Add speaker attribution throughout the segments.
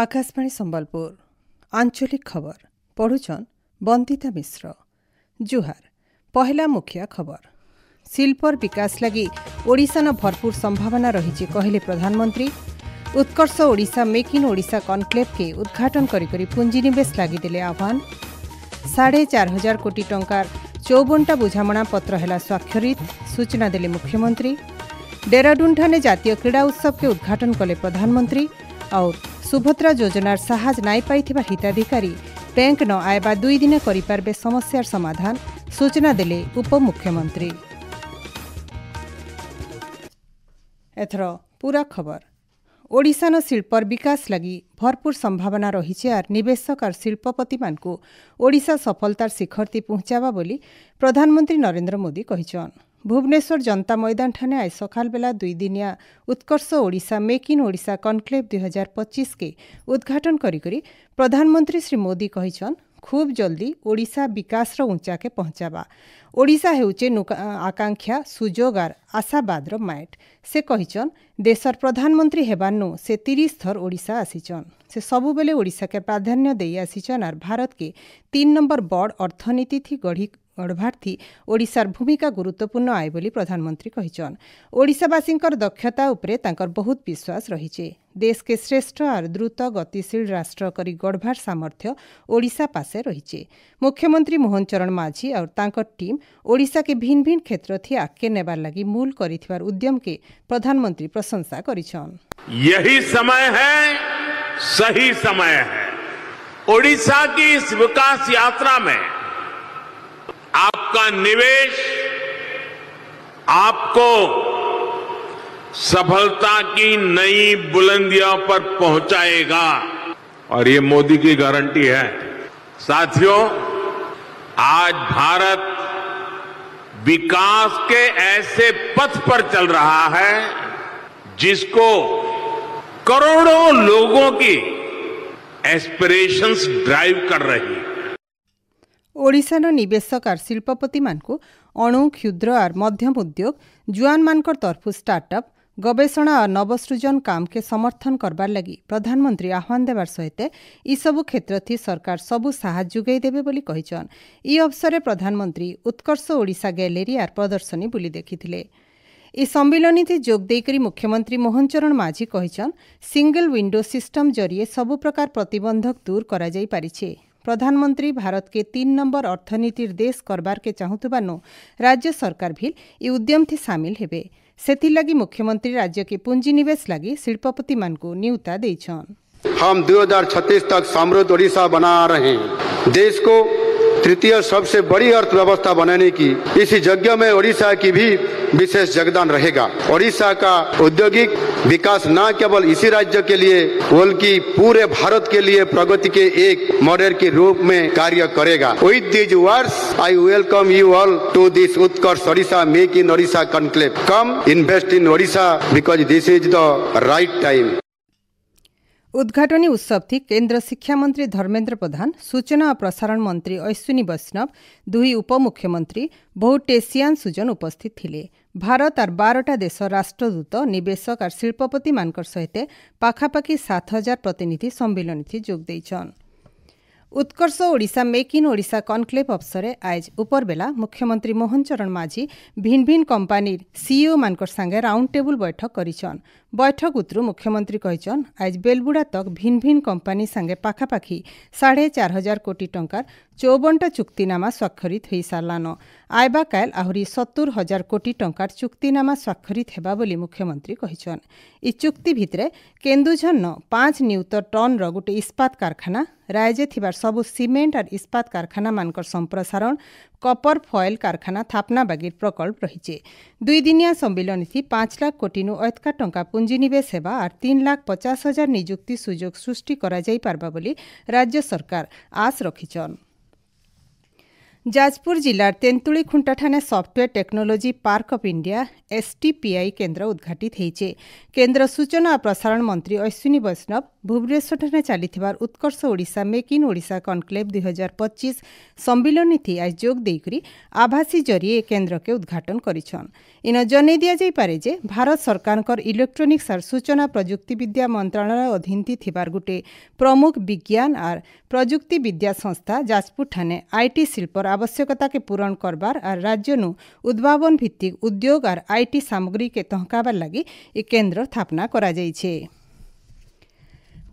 Speaker 1: आकाशवाणी संबलपुर आंचलिक खबर पढ़ुछन बंदिता मिश्र। जुहार पहला मुखिया खबर शिल्पर विकास लगी ओडिशान भरपूर संभावना रही कहले प्रधानमंत्री। Utkarsh Odisha make in Odisha conclave के उद्घाटन करी पुंजीनिवेश लगिदेले आह्वान। 4,500 कोटी टंकार 54टा बुझामणा पत्र है स्वाक्षरित सूचना देले मुख्यमंत्री। डेराडून ठाने जातीय क्रीड़ा उत्सव के उद्घाटन कले प्रधानमंत्री। और सुभद्रा योजनार साहाज नाई पाइथिबा हिताधिकारी बैंक न आयबा 2 दिन करिपारबे समस्यार समाधान सूचना देले उपमुख्यमंत्री। एथर पूरा खबर ओडिशान शिल्पर विकास लगी भरपूर संभावना रही और निवेशक और शिल्पपति मानकु ओडिशा सफलतार शिखर ती पहुंचावा बोली प्रधानमंत्री नरेंद्र मोदी कहिछन। भुवनेश्वर जनता मैदान ठाने आज सकाल बेला 2 दिनिया Utkarsh Odisha make in Odisha conclave 2025 के उद्घाटन करी प्रधानमंत्री श्री मोदी कहिछन खूब जल्दी ओडिशा विकास ऊंचा के पहुंचावा। ओडिशा हेउचे आकांक्षा सुजोग और आशावाद मैट। से कहिछन देशर प्रधानमंत्री हेबानु से 30 थर ओडिशा आसीचन। से सबुबेले ओडिशा के प्राधान्य दे आसीचन और भारत के 3 नंबर बड़ अर्थनीति थी गढ़भार थी ओडिशार भूमिका गुरुत्वपूर्ण आए बोली प्रधानमंत्री कहिछन। ओडिशावासींकर दक्षता उपरे तांकर बहुत विश्वास रहिछे। देश के श्रेष्ठ और द्रुत गतिशील राष्ट्र करी गढ़भार सामर्थ्य ओडिशा पासे रहिछे। मुख्यमंत्री मोहन चरण माझी और तांकर टीम ओडिशा के भिन्न भिन्न क्षेत्र थी आगे नेबार लगी मूल करिथिबार उद्यम के प्रधानमंत्री प्रशंसा करिछन।
Speaker 2: यही समय है, सही समय है। ओडिशा की इस विकास यात्रा में आपका निवेश आपको सफलता की नई बुलंदियों पर पहुंचाएगा और ये मोदी की गारंटी है। साथियों, आज भारत विकास के ऐसे पथ पर चल रहा है जिसको करोड़ों लोगों की एस्पिरेशंस ड्राइव कर रही है।
Speaker 1: ओडिशार निवेशक और शिल्पपति मानकु अणु क्षुद्र और मध्यम उद्योग जुआन मानकर तरफु स्टार्टअप गवेषणा और नवसृजन काम के समर्थन करबार लगी प्रधानमंत्री आह्वान देवार सहित इ सबु क्षेत्र थी सरकार सबु साहाय्य जुगाई देबे बोली कहिछन। इ अवसर प्रधानमंत्री उत्कर्ष ओडिशा गैलेरी और प्रदर्शनी बुली देखिथिले। इ सम्मिलनी थी जोग देकरी मुख्यमंत्री मोहन चरण माझी कहिछन सिंगल विंडो सिस्टम जरिए सबु प्रकार प्रतिबंधक दूर करा जाई पारिछे। प्रधानमंत्री भारत के 3 नंबर अर्थनीतिर देश करबार के चाहूतबानो राज्य सरकार भी इ उद्यम थी शामिल हेबे। सेथि लगी मुख्यमंत्री राज्य के पूंजीनिवेश लगी शिल्पपति मानकु न्यूता देछन।
Speaker 3: हम 2036 तक समृद्ध ओडिशा बना रहे हैं। देश को तृतीय सबसे बड़ी अर्थव्यवस्था बनाने की इस यज्ञ में ओडिशा की भी विशेष योगदान रहेगा। ओडिशा का औद्योगिक विकास न केवल इसी राज्य के लिए बल्कि पूरे भारत के लिए प्रगति के एक मॉडल के रूप में कार्य करेगा। With these words, I welcome you all to this Utkarsh Odisha Make in Odisha Conclave. Come invest in Odisha because this is the right time.
Speaker 1: उद्घाटनी उत्सव थी केंद्र शिक्षा मंत्री धर्मेंद्र प्रधान, सूचना और प्रसारण मंत्री अश्विनी वैष्णव, 2 उपमुख्यमंत्री बहुत टेसियान सुजन उपस्थित थिले। भारत और 12टा देश राष्ट्रदूत निवेशक और शिल्पपति मानकर सहित पाखापाखि 7,000 प्रतिनिधि सम्मिलन थी जोग देइछन। Utkarsh Odisha make in Odisha conclave अवसरे आज उपर बेला मुख्यमंत्री मोहन चरण माझी भिन्न भिन्न कंपानी सीईओ मानकर संगे राउंड टेबुल बैठक करिछन। बैठक उतरु मुख्यमंत्री कहिछन आज बेलबुड़ा तक भिन्न भिन्न कंपानी संगे पाखापाखि 4,500 कोटी टंकार 54टा चुक्तिनामा स्वाक्षरित होई सारलान। आयबा काल आहुरी 70,000 कोटी टंकार चुक्तिनामा स्वाक्षरित हेबा बोली मुख्यमंत्री कहिछन। इ चुक्ति भितरे केन्दुझर 5 नियुत टन गोटे इस्पात कारखाना, राज्य थिबार सबु सीमेंट और इस्पात कारखाना मानकर संप्रसारण, कपर फॉयल कारखाना थापना बागीर प्रकल्प रही। 2 दिनिया सम्मिलन थी 5 लाख कोटी अयतका टंका पुंजीनिवेश हेबा और 3,50,000 निजुक्ति सुजोग सृष्टि करा जाई पारबा बोली राज्य सरकार आस रखिछन। जाजपुर जिलार तेंतुली खुंटाठाने software technology park of India STPI केन्द्र उद्घाटित होइछे। केन्द्र सूचना और प्रसारण मंत्री अश्विनी वैष्णव भुवनेश्वर चलिथिबार Utkarsh Odisha make in Odisha conclave 2025 सम्मिलन थी आज जोग देकरी आभासी जरिए केन्द्र के उद्घाटन करिछन। इन जनै दिया जाई पारे जे भारत सरकार इलेक्ट्रोनिक्स और सूचना प्रजुक्ति विद्या मंत्रालय अधीन थिबार गुटे प्रमुख विज्ञान और प्रजुक्ति विद्या संस्था जाजपुर ठाने IT शिल्पर आवश्यकता के पूरण करबार और राज्य नु उद्भावन भित्तिक उद्योग और IT सामग्री के तहकाबार लगी ए केन्द्र स्थापना करा जाइछे।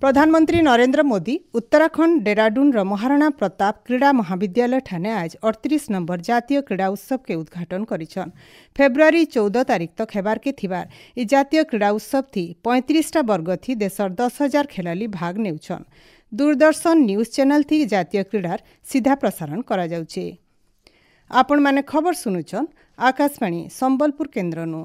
Speaker 1: प्रधानमंत्री नरेंद्र मोदी उत्तराखंड डेराडून महाराणा प्रताप क्रीड़ा महाविद्यालय ठाने आज 38 नंबर जातीय क्रीड़ा उत्सव के उद्घाटन करिछन। फेब्रुआरी 14 तारीख तक हेबार के थिबार इ जातीय क्रीड़ा उत्सव थी 35टा वर्ग थी देशर 10,000 खेलाड़ी भाग नेउछन। दूरदर्शन न्यूज चैनल थी जातीय क्रीडार सीधा प्रसारण करा जाउछे। आपण माने खबर सुनुछन आकाशवाणी संबलपुर केन्द्रनु।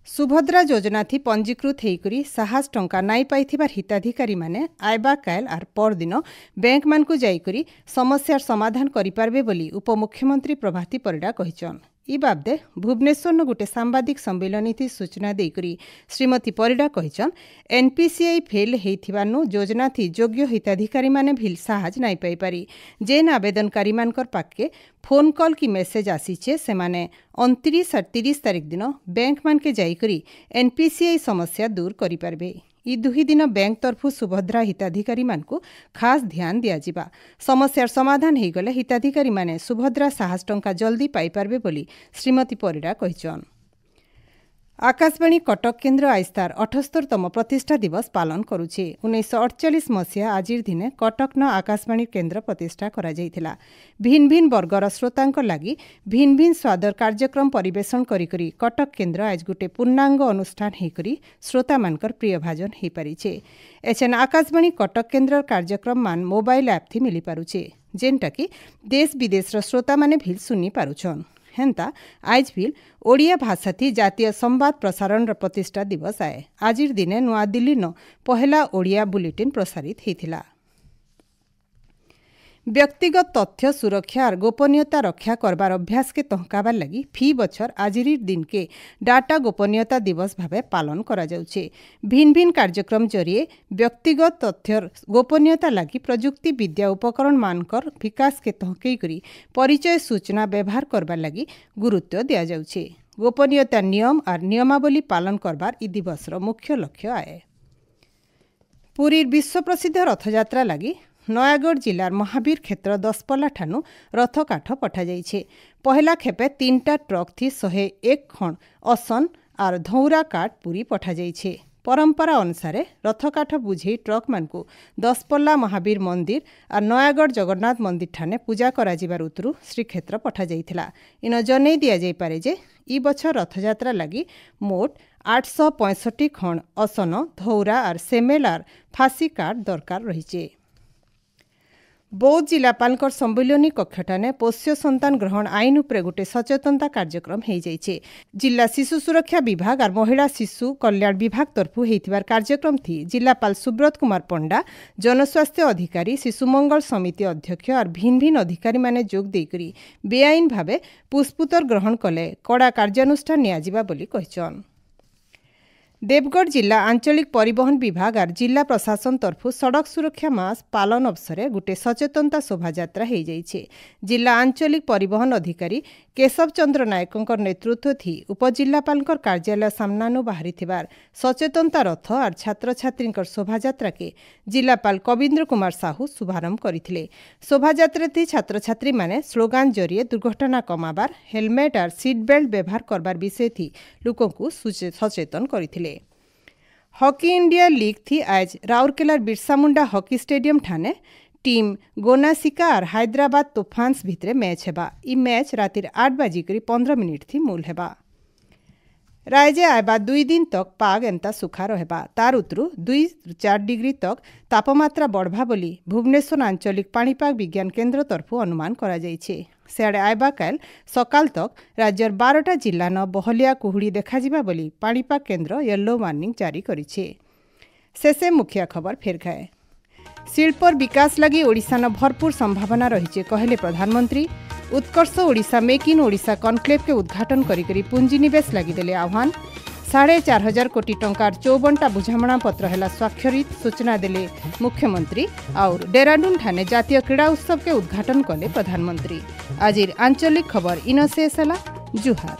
Speaker 1: सुभद्रा योजना थी पंजीकृत होइकरी साहस टंका नाई पाइथिबार हिताधिकारी माने आइबा काल आर परदिन बैंक मानकु जाइकरी समस्यार समाधान करि पारबे बोली उपमुख्यमंत्री प्रभाती परिडा कहिछन। इ बाबदे भुवनेश्वर गोटे सांबादिक सम्मेलन थी सूचना देकरी श्रीमती परिडा कहिछन NPCI फेल हेइथिबानु योजना थी योग्य हिताधिकारी माने भी साहाज नाई पाई पारी। जेन आवेदनकारी मानकर पाके फोन कॉल की मेसेज आसीछे से माने 29 और 30 तारीख दिन बैंक मान के जाइकरी NPCI समस्या दूर करि पारबे। इ दुही दिन बैंक तरफु सुभद्रा हिताधिकारी मानकु खास ध्यान दिया जिबा। समस्यार समाधान हो गले हिताधिकारी माने सुभद्रा साहस टंका जल्दी पाई पारबे बोली श्रीमती परिडा कहिछन। आकाशवाणी कटक केन्द्र आइस्तार 78तम प्रतिष्ठा दिवस पालन करुछे। 1948 मसीहा आजिर दिने कटक न आकाशवाणी केन्द्र प्रतिष्ठा करा जाइथिला। भिन्न भिन्न वर्गर श्रोतांक लागि भिन्न भिन्न स्वादर कार्यक्रम परिवेषण करी कटक केन्द्र आज गुटे पूर्णांग अनुष्ठान हेकरी श्रोता मानकर प्रिय भाजन हे परिछे। एछन आकाशवाणी कटक केन्द्र कार्यक्रम मान मोबाइल ऐप थी मिली पारुछे जेनटा कि देश विदेश श्रोता माने भी सुनी पारुछन। हेन्ता आज भी ओडिया भाषा थी जातीय संवाद प्रसारण प्रतिष्ठा दिवस आए। आजिर दिने नुआ दिल्ली न पहला ओडिया बुलेटिन प्रसारित हेथिला। व्यक्तिगत तथ्य सुरक्षा और गोपनीयता रक्षा करबार अभ्यास के तहकाबार लगी फी बछर आजिर दिन के डाटा गोपनीयता दिवस भावे पालन करा जाउछे। भिन्न भिन्न कार्यक्रम जरिए व्यक्तिगत तथ्य गोपनीयता लगी प्रजुक्ति विद्या उपकरण मानकर विकास के तहकई करी परिचय सूचना व्यवहार करबार लगी गुरुत्व दिया जाउछे। गोपनीयता नियम और नियमावली पालन करबार इ दिवसर मुख्य लक्ष्य आए। पुरी विश्व प्रसिद्ध रथयात्रा लगी नयागढ़ जिलार महावीर क्षेत्र दसपल्ला ठानु रथ काठ पठा जाइछे। पहला खेपे 3टा ट्रक थी 101 खण असन और धौरा काठ पूरी पठा जाइछे। परंपरा अनुसार रथ काठ बुझे ट्रक मानकु दसपल्ला महावीर मंदिर और नयागढ़ जगन्नाथ मंदिर ठाने पूजा करा जिबार उतरु श्रीक्षेत्र पठा जाइथिला। इन जनै दिया जाई पारे जे इ बछर रथयात्रा लगी मोट 865 खण असन धौरा और सेमेल और फासी काठ दरकार रहिछे। बौद्ध जिलापाल सम्मेलनी कक्षठाने पोष्य संतान ग्रहण आईन उपरे गोटे सचेतनता कार्यक्रम हो जाइछे। जिला शिशु सुरक्षा विभाग और महिला शिशु कल्याण विभाग तरफु हेतिबार कार्यक्रम थी जिलापाल सुब्रत कुमार पंडा, जनस्वास्थ्य अधिकारी, शिशु मंगल समिति अध्यक्ष और भिन्न भिन्न अधिकारी माने जोग देकरी बेआईन भावे पुष्पुतर ग्रहण कले कड़ा कार्यानुष्ठान नियाजिबा बोली कहिछन। देवगढ़ जिला आंचलिक परिवहन विभाग और जिला प्रशासन तरफु सड़क सुरक्षा मास पालन अवसर गोटे सचेतनता शोभायात्रा हो जाइछे। जिला आंचलिक परिवहन अधिकारी केशव चंद्र नायकों नेतृत्व थी उपजिलापाल कार्यालय सामनानु बाहरी सचेतनता रथ और छात्र छात्री शोभायात्रा के जिलापाल कविंद्र कुमार साहू शुभारंभ करथिले। शोभायात्रा थी छात्र छात्री माने स्लोगान जरिए दुर्घटना कमाबार हेलमेट और सीट बेल्ट व्यवहार करबार विषय थी लोकों को सचेतन करथिले। हॉकी इंडिया लीग थी आज राउरकेलार बिरसा मुंडा हॉकी स्टेडियम ठाने टीम गोनासिका और हैदराबाद तूफान्स भितरे मैच हेबा। इ मैच रातिर 8:15 थी मूल हेबा। रायजे आयबा 2 दिन तक पाग एंता सुखा रहेबा। तार उतरु 2-4 डिग्री तक तापमात्रा बढ़बा बोली भुवनेश्वर आंचलिक पाणीपाग विज्ञान केन्द्र तरफु अनुमान करा जाइछे। सियाड़े आयबा काल सकाल तक राज्यर 12टा जिला न बहलिया कुहुड़ी देखाजिबा बोली पाणीपाग केन्द्र येलो वार्निंग जारी करिछे। शेषे मुख्य खबर फेर खाए। शिल्पर विकास लगी ओडिशा न भरपूर संभावना रही कहले प्रधानमंत्री। Utkarsh Odisha make in Odisha conclave के उद्घाटन करी पुंजीनिवेश लगी देले आह्वान। 4,500 कोटी टंकार 54टा बुझामणा पत्र है स्वाक्षरित सूचना देले मुख्यमंत्री। और डेराडून ठाने जातीय क्रीड़ा उत्सव के उद्घाटन कले प्रधानमंत्री। आज आंचलिक खबर इन शेष है। जुहार।